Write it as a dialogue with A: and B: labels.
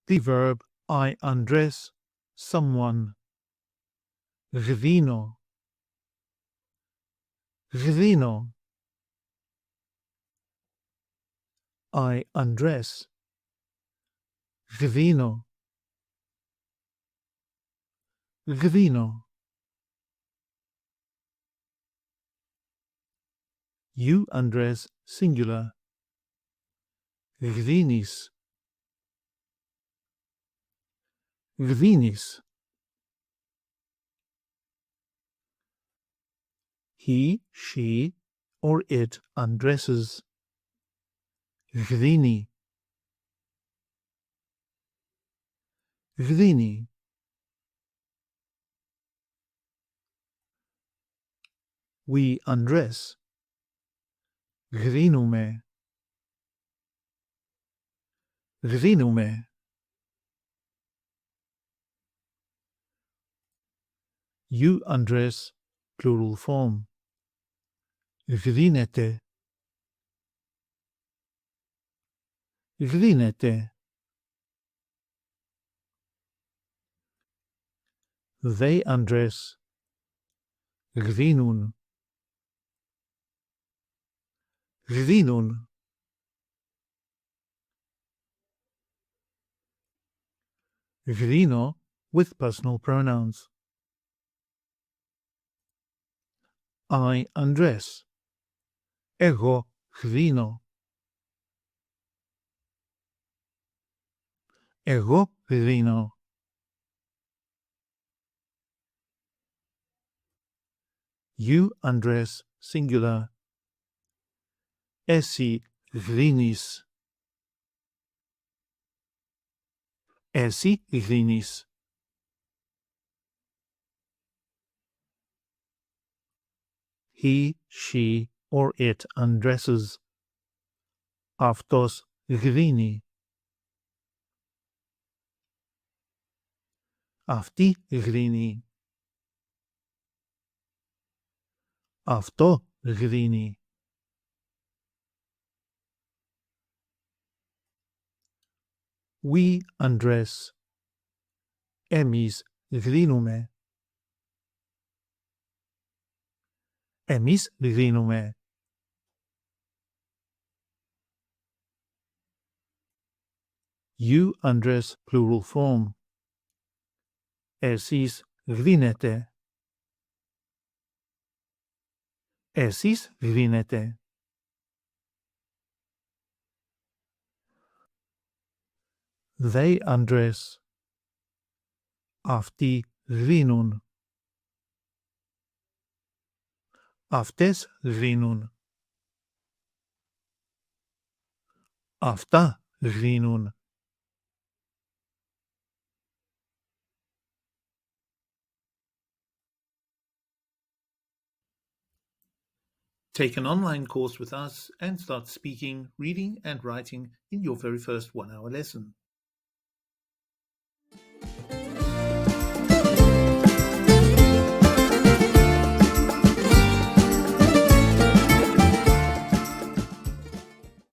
A: The verb I undress someone. Γδύνω. Γδύνω. I undress. Γδύνω. Γδύνω. You undress singular. Γδύνεις. Γδύνεις. He, she, or it undresses. Γδύνει. Γδύνει. We undress. Γδύνομαι. Γδύνομαι. You undress plural form. Γδύνεται. Γδύνεται. They undress. Γδύνουν. Γδύνουν. Γδύνω with personal pronouns. I undress. Εγώ γδύνω. Εγώ γδύνω. You undress singular. Εσύ γδύνεις. Εσύ γδύνεις. He, she, or it undresses. Αυτός γδύνει. Αυτή γδύνει. Αυτό γδύνει. We undress. Εμείς γδύνουμε. Εμείς γδύνουμε. You undress plural form. Εσείς γδύνετε. Εσείς γδύνετε. They undress. Αυτοί γδύνουν. Αυτές γδύνουν. Αυτά γδύνουν. Take an online course with us and start speaking, reading and writing in your very first 1-hour lesson.